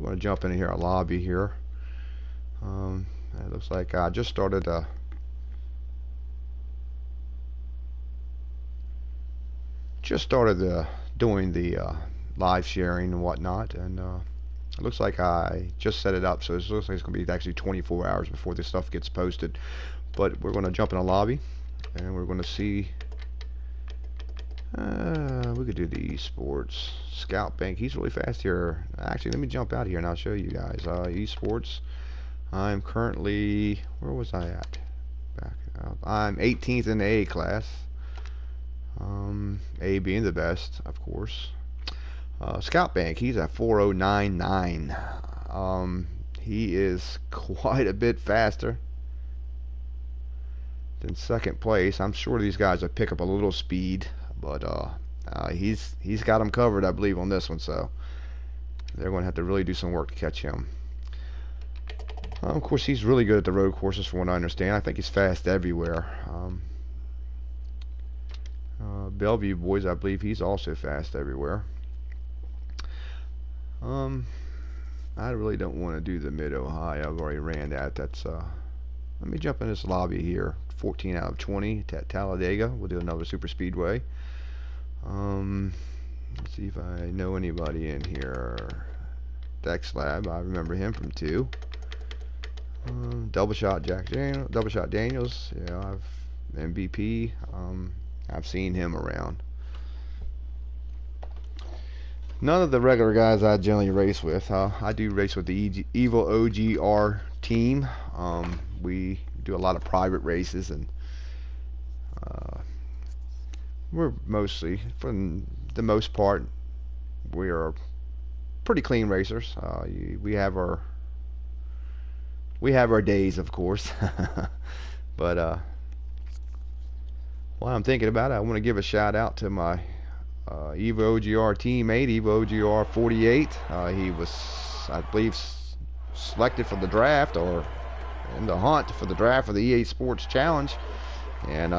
want to jump into here, a lobby here. It looks like I just started doing the live sharing and whatnot, and it looks like I just set it up, so it looks like it's going to be actually 24 hours before this stuff gets posted. But we're going to jump in a lobby, and we're going to see. We could do the esports scout bank. He's really fast here. Actually, let me jump out here and I'll show you guys. Esports. I'm currently, where was I at? Back up. I'm 18th in the A class. A being the best, of course. Scout bank. He's at 4099. He is quite a bit faster than second place. I'm sure these guys will pick up a little speed. But he's got them covered, I believe, on this one. So they're going to have to really do some work to catch him. Of course, he's really good at the road courses, from what I understand. I think he's fast everywhere. Bellevue boys, I believe he's also fast everywhere. I really don't want to do the Mid-Ohio. I've already ran that. That's let me jump in this lobby here. 14 out of 20 at Talladega. We'll do another super speedway. Let's see if I know anybody in here. Dex Lab, I remember him from 2. Double shot Daniels. Yeah, I've MVP. I've seen him around. None of the regular guys I generally race with. I do race with the EvilOGR team. We do a lot of private races, and we're mostly, for the most part, we are pretty clean racers. We have our days, of course. But while I'm thinking about it, I want to give a shout out to my EvilOGR teammate, EvilOGR-48. He was, I believe, selected for the draft, or in the hunt for the draft for the EA Sports Challenge. And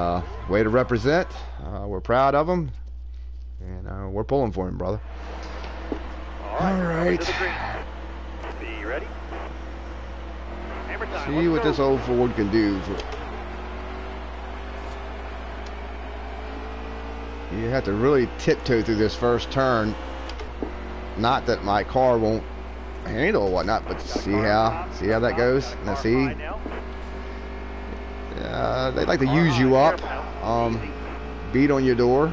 way to represent. We're proud of him, and we're pulling for him, brother. All right. Be ready. See what this old Ford can do. You have to really tiptoe through this first turn. Not that my car won't handle or whatnot, but see how that goes. Now see. They like to use you up, beat on your door.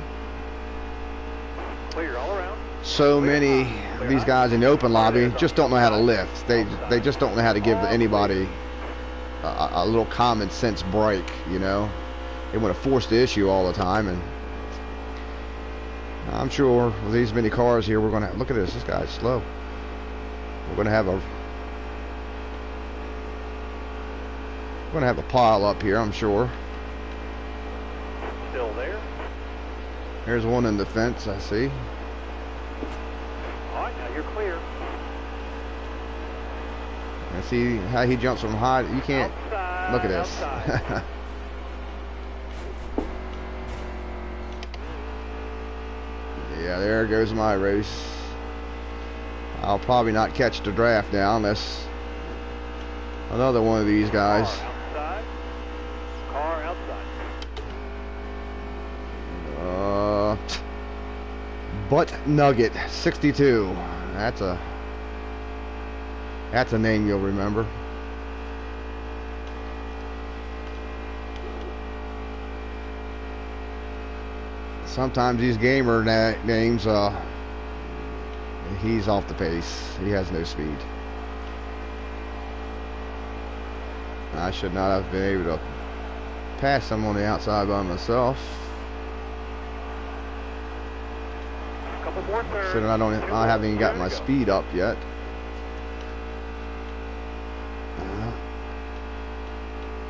So many of these guys in the open lobby just don't know how to lift. They just don't know how to give anybody a little common sense break, you know. They want to force the issue all the time, and I'm sure with these many cars here, we're going to look at this. This guy's slow. We're going to have a pile up here, I'm sure. Still there. There's one in the fence, I see. All right, now you're clear. And see how he jumps from high. You can't Outside, look at this. Yeah, there goes my race. I'll probably not catch the draft now unless another one of these guys. Car outside. Butt Nugget 62. That's a name you'll remember. Sometimes these gamer names, he's off the pace. He has no speed. I should not have been able to pass him on the outside by myself. Couple more turns. So I haven't even got my speed up yet.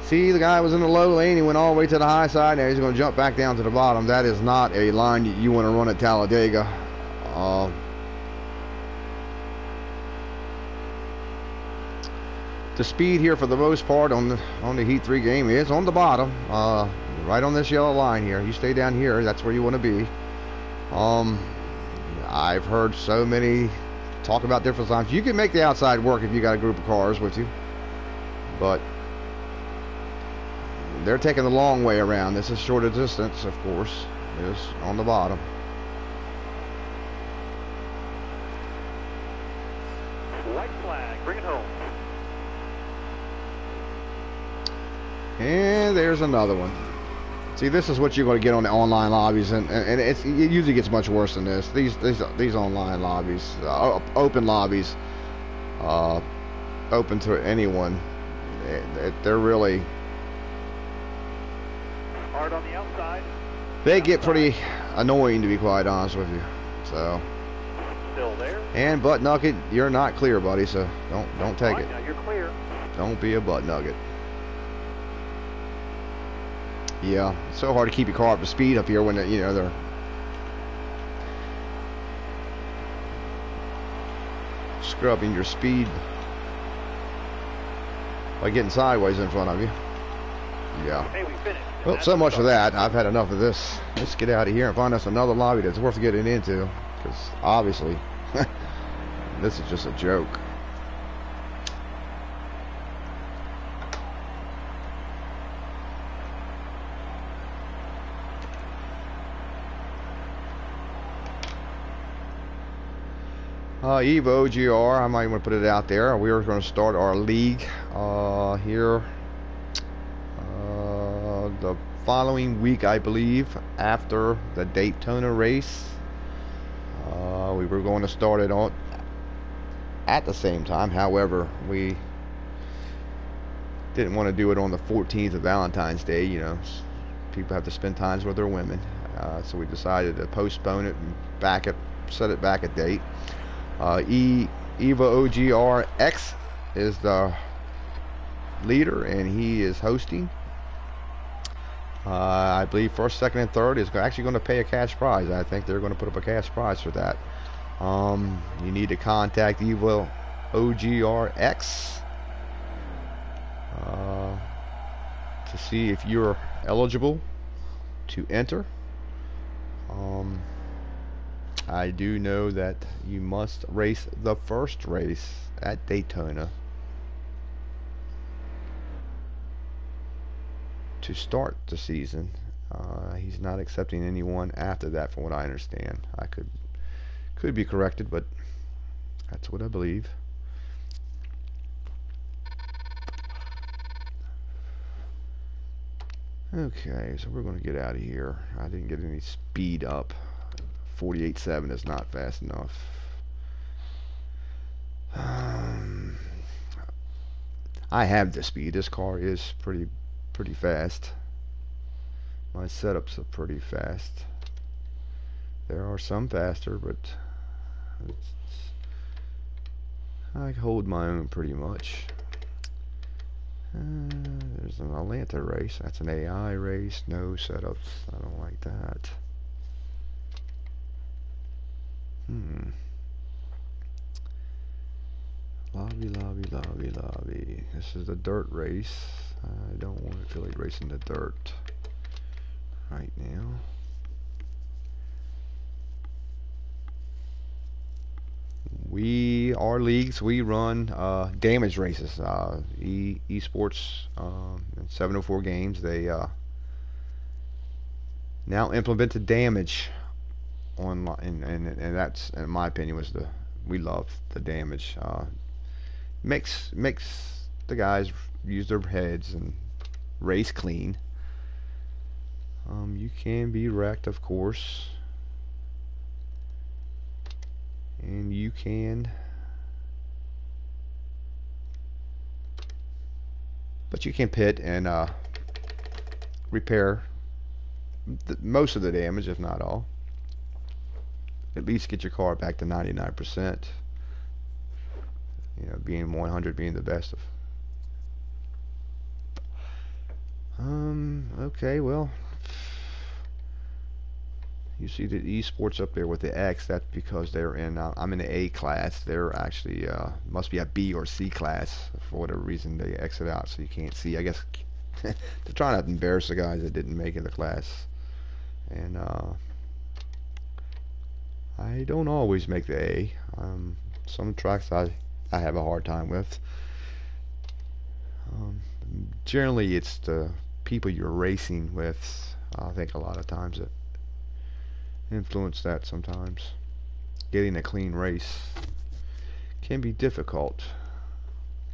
See, the guy was in the low lane. He went all the way to the high side. Now he's going to jump back down to the bottom. That is not a line you want to run at Talladega. The speed here, for the most part, on the Heat 3 game is on the bottom, right on this yellow line here. You stay down here. That's where you want to be. I've heard so many talk about different times. You can make the outside work if you got a group of cars with you, but they're taking the long way around. This is shorter distance, of course, is on the bottom. White flag, bring it home. And there's another one. See, this is what you're going to get on the online lobbies, and it usually gets much worse than this. These online lobbies, open lobbies, open to anyone. They're really Hard on the outside. They get pretty annoying, to be quite honest with you. So. Still there. And butt nugget, you're not clear, buddy. So don't take it. Now you're clear. Don't be a butt nugget. Yeah, it's so hard to keep your car up to speed up here when they're scrubbing your speed by getting sideways in front of you. Yeah. Hey, we finished. Well, so much for that. I've had enough of this. Let's get out of here and find us another lobby that's worth getting into, because obviously this is just a joke. EvilOGR, I might want to put it out there. We are going to start our league here the following week, I believe, after the Daytona race. We were going to start it on at the same time. However, we didn't want to do it on the 14th of Valentine's Day. You know, people have to spend times with their women, so we decided to postpone it and set it back a date. EvilOGR-X is the leader, and he is hosting. I believe first, second, and third is actually going to pay a cash prize. I think they're going to put up a cash prize for that. You need to contact EvilOGR-X to see if you're eligible to enter. I do know that you must race the first race at Daytona to start the season. He's not accepting anyone after that, from what I understand. I could be corrected, but that's what I believe. Okay, so we're going to get out of here. I didn't get any speed up. 48.7 is not fast enough. I have the speed. This car is pretty fast. My setups are pretty fast. There are some faster, but I hold my own pretty much. There's an Atlanta race. That's an AI race. No setups. I don't like that. Lobby. This is a dirt race. I don't want to feel like racing the dirt right now. Our leagues, we run damage races. Esports and 704 games, they now implemented damage online, and that's, in my opinion, we love the damage. Makes the guys use their heads and race clean. You can be wrecked, of course, and you can, but you can pit and repair most of the damage, if not all. At least get your car back to 99%. You know, being 100 being the best of. Okay, well, you see the esports up there with the X. That's because they're in. I'm in the A class. They're actually must be a B or C class. For whatever reason, they exit out so you can't see. I guess they're trying not to embarrass the guys that didn't make it in the class. And I don't always make the A. Some tracks I have a hard time with. Generally, it's the people you're racing with. I think a lot of times that influence that sometimes. Getting a clean race can be difficult,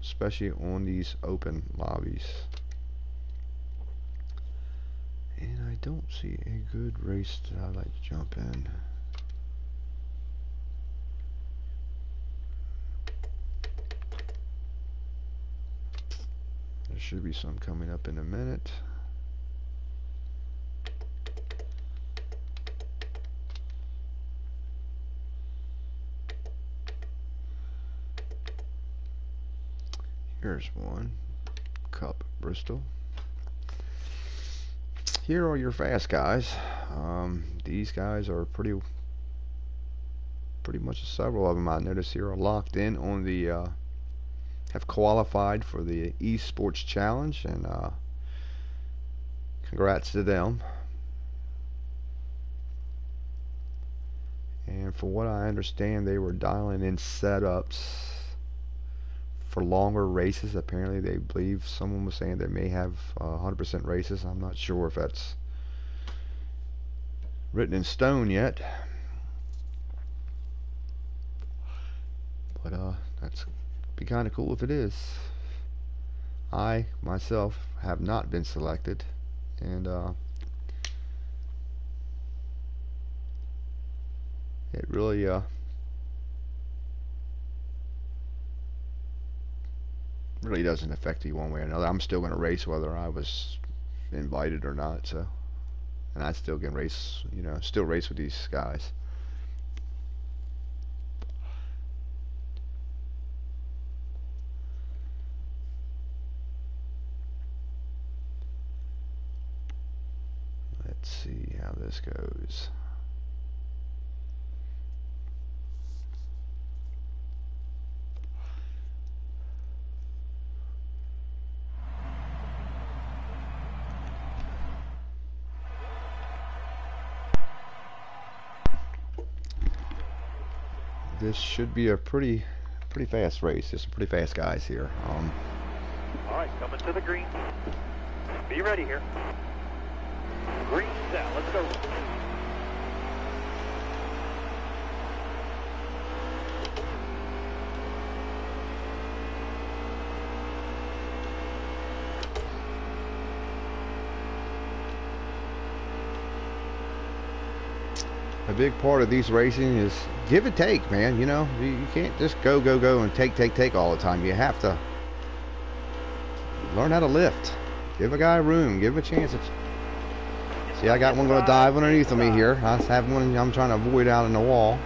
especially on these open lobbies. And I don't see a good race that I'd like to jump in. There should be some coming up in a minute. Here's one. Cup, Bristol. Here are your fast guys. These guys are pretty much several of them I notice here are locked in on the have qualified for the esports challenge, and congrats to them. And for what I understand, they were dialing in setups for longer races. Apparently they believe, someone was saying they may have 100% races. I'm not sure if that's written in stone yet, but that's be kind of cool if it is. I myself have not been selected, and it really really doesn't affect you one way or another. I'm still going to race whether I was invited or not, so, and I still can race, you know, still race with these guys. Let's see how this goes. This should be a pretty fast race. There's some pretty fast guys here. All right, coming to the green. Be ready here. Green set, let's go. A big part of these racing is give and take, man. You know, you can't just go and take all the time. You have to learn how to lift. Give a guy room. Give him a chance. See, I got one going to dive underneath of me here. I have one I'm trying to avoid out in the wall.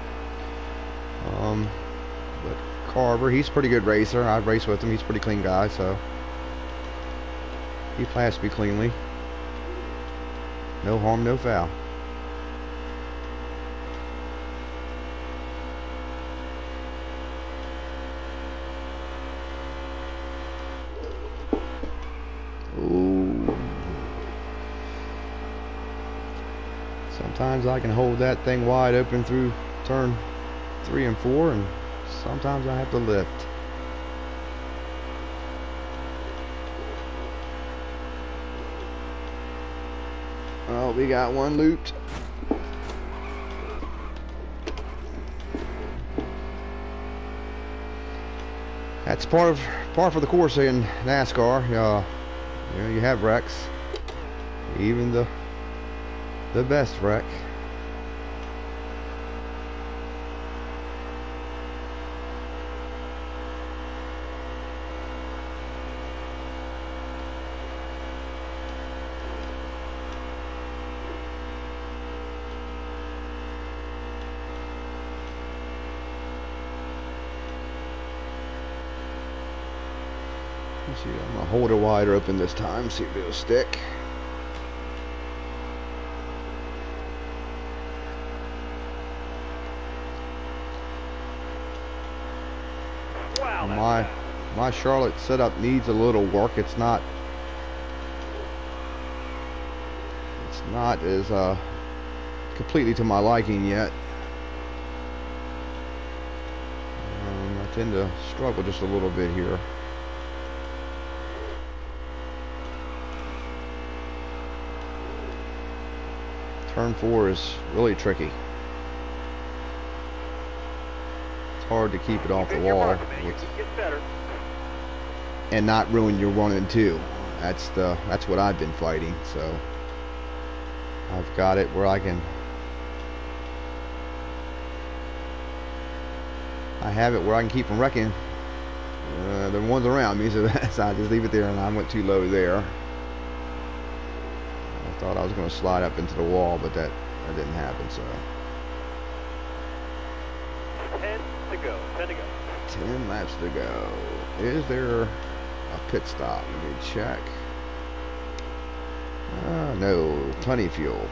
But Carver, he's a pretty good racer. I've raced with him. He's a pretty clean guy, so he passed me cleanly. No harm, no foul. Sometimes I can hold that thing wide open through turn 3 and 4, and sometimes I have to lift. Oh, we got one looped. That's par for the course in NASCAR. You know, you have wrecks, even the best wreck. See, I'm gonna hold it wider open this time, see if it'll stick. Wow, my Charlotte setup needs a little work. It's not as completely to my liking yet. tend to struggle just a little bit here. Turn 4 is really tricky. It's hard to keep it off the wall and not ruin your 1 and 2. That's what I've been fighting. So I've got it where I have it where I can keep from wrecking the ones around me. So I just leave it there, and I went too low there. I thought I was going to slide up into the wall, but that didn't happen. So 10 to go. 10 laps to go. Is there a pit stop? Let me check. No, plenty of fuel.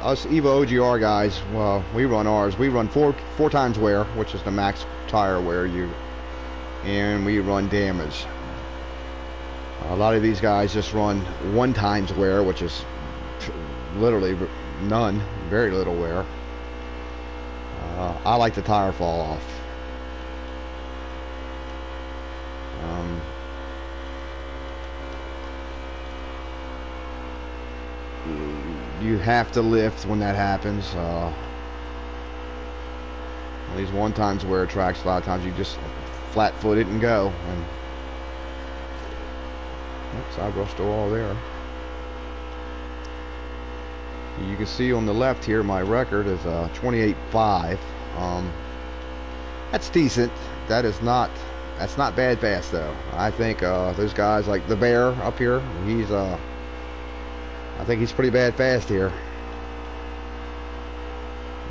Us EvilOGR guys, well, we run ours. We run four times wear, which is the max tire wear and we run damage. A lot of these guys just run 1 times wear, which is literally none, very little wear. I like the tire fall off. You have to lift when that happens. These 1 times wear tracks, a lot of times you just flat foot it and go. And oops, I brushed the wall there. You can see on the left here my record is 28.5. That's decent. That's not bad fast though. I think those guys like the Bear up here, I think he's pretty bad fast here.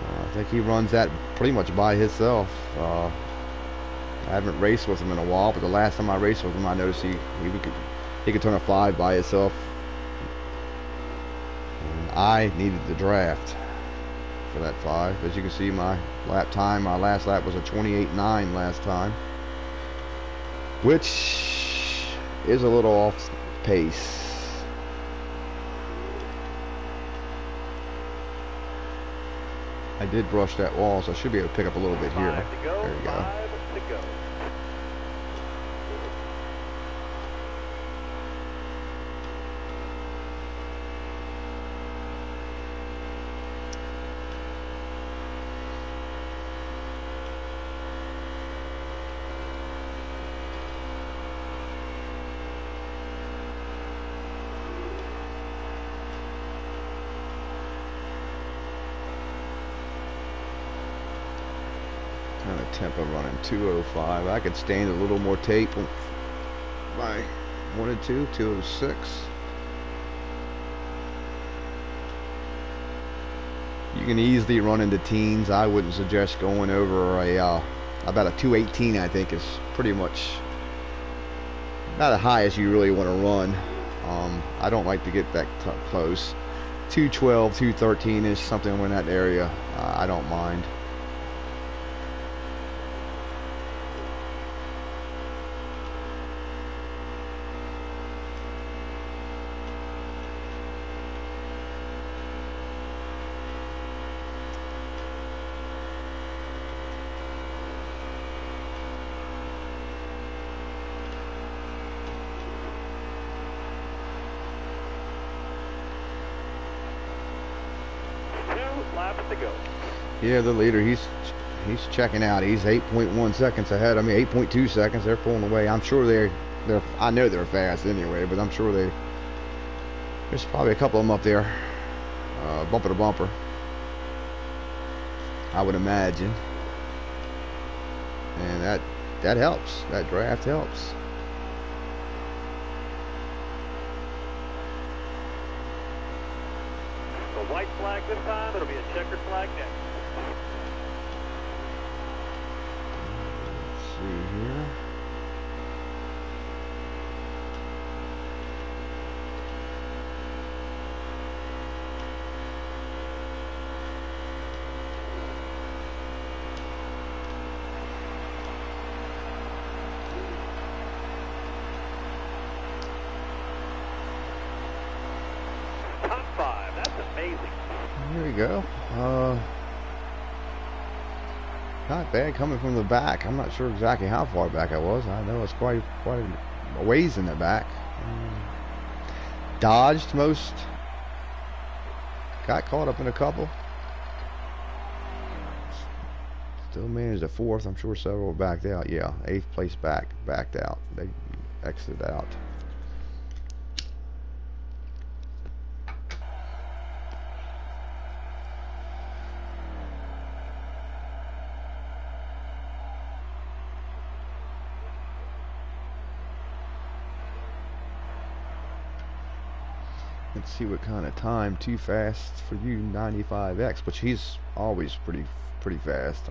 I think he runs that pretty much by himself. I haven't raced with him in a while, but the last time I raced with him, I noticed he could turn a 5 by himself. And I needed the draft for that 5. As you can see, my last lap was a 28.9 last time, which is a little off pace. I did brush that wall, so I should be able to pick up a little bit here. There we go. 5 to go. Kind of tempo running 205. I could stand a little more tape by 1 and 2, 206. You can easily run into teens. I wouldn't suggest going over about a 218. I think is pretty much about the highest you really want to run. I don't like to get that close. 212, 213 is something in that area. I don't mind. Laps to go. Yeah, the leader, he's checking out. He's 8.1 seconds ahead. I mean, 8.2 seconds. They're pulling away. I'm sure I know they're fast anyway, but I'm sure there's probably a couple of them up there, bumper to bumper, I would imagine. And that helps. That draft helps. a white flag this time. It'll be a checkered flag next. Let's see here. Top 5. That's amazing. There we go. Not bad coming from the back. I'm not sure exactly how far back I was. I know it's quite a ways in the back. Dodged most. Got caught up in a couple. Still managed a fourth. I'm sure several backed out. Yeah, 8th place backed out. They exited out. Let's see what kind of time. Too fast for you, 95X, which he's always pretty fast.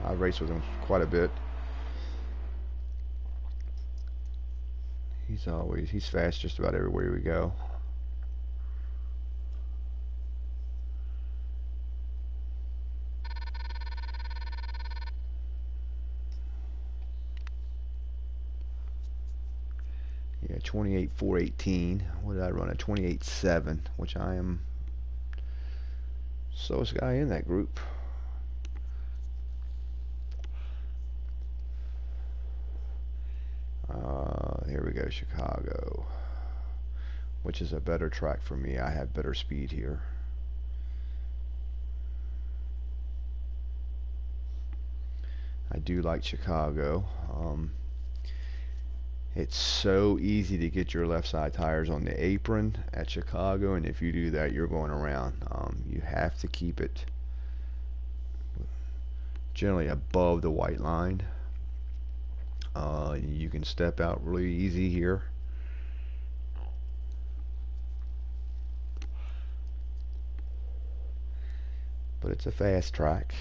I race with him quite a bit. He's fast just about everywhere we go. Yeah, 28.418. What did I run? A 28.7, which I am slowest guy in that group. Here we go, Chicago, which is a better track for me. I have better speed here. I do like Chicago. It's so easy to get your left side tires on the apron at Chicago, and if you do that, you're going around. You have to keep it generally above the white line. You can step out really easy here. But it's a fast track.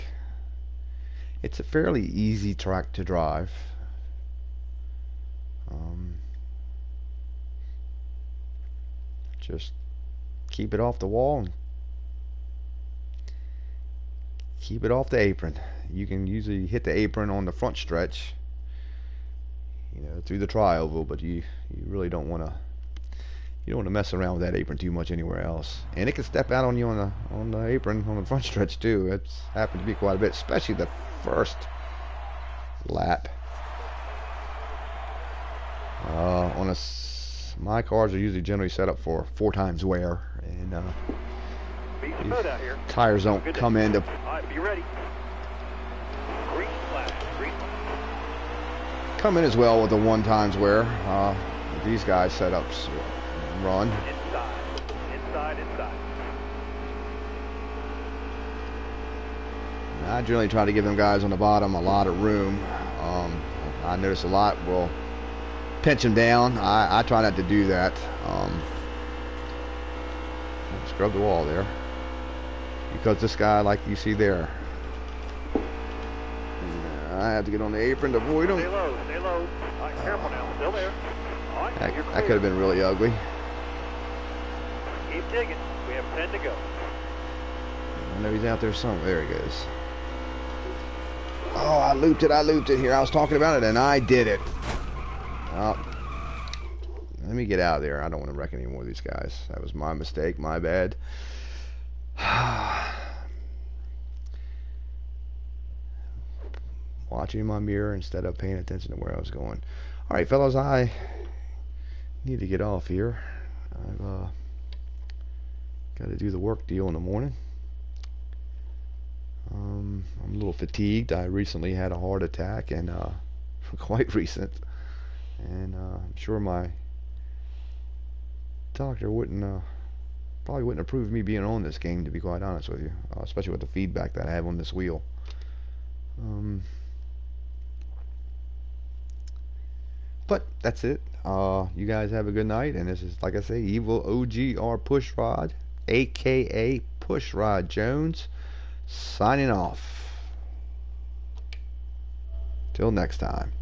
It's a fairly easy track to drive. Just keep it off the wall and keep it off the apron. You can usually hit the apron on the front stretch, you know, through the tri-oval, but you really don't want to mess around with that apron too much anywhere else. And it can step out on you on the apron on the front stretch too. It's happened to be quite a bit, especially the first lap. My cars are usually generally set up for 4 times wear, and tires don't come in to. Alright, be ready. Green flag. Green flag. Come in as well with the 1 times wear. These guys setups run. Inside. I generally try to give them guys on the bottom a lot of room. I notice a lot will pinch them down. I try not to do that. Scrub the wall there, because this guy, like you see there, I have to get on the apron to avoid him. Stay low. All right, careful now. Still there. All right, That could have been really ugly. Keep digging. We have 10 to go. I know he's out there somewhere. There he goes. Oh, I looped it here. I was talking about it and I did it. Let me get out of there. I don't want to wreck any more of these guys. That was my mistake. My bad. Watching my mirror instead of paying attention to where I was going. Alright, fellas, I need to get off here. I've got to do the work deal in the morning. I'm a little fatigued. I recently had a heart attack, and quite recent. And I'm sure my doctor probably wouldn't approve of me being on this game, to be quite honest with you, especially with the feedback that I have on this wheel. But that's it. You guys have a good night, and this is, like I say, EvilOGR-Pushrod, aka Pushrod Jones, signing off. Till next time.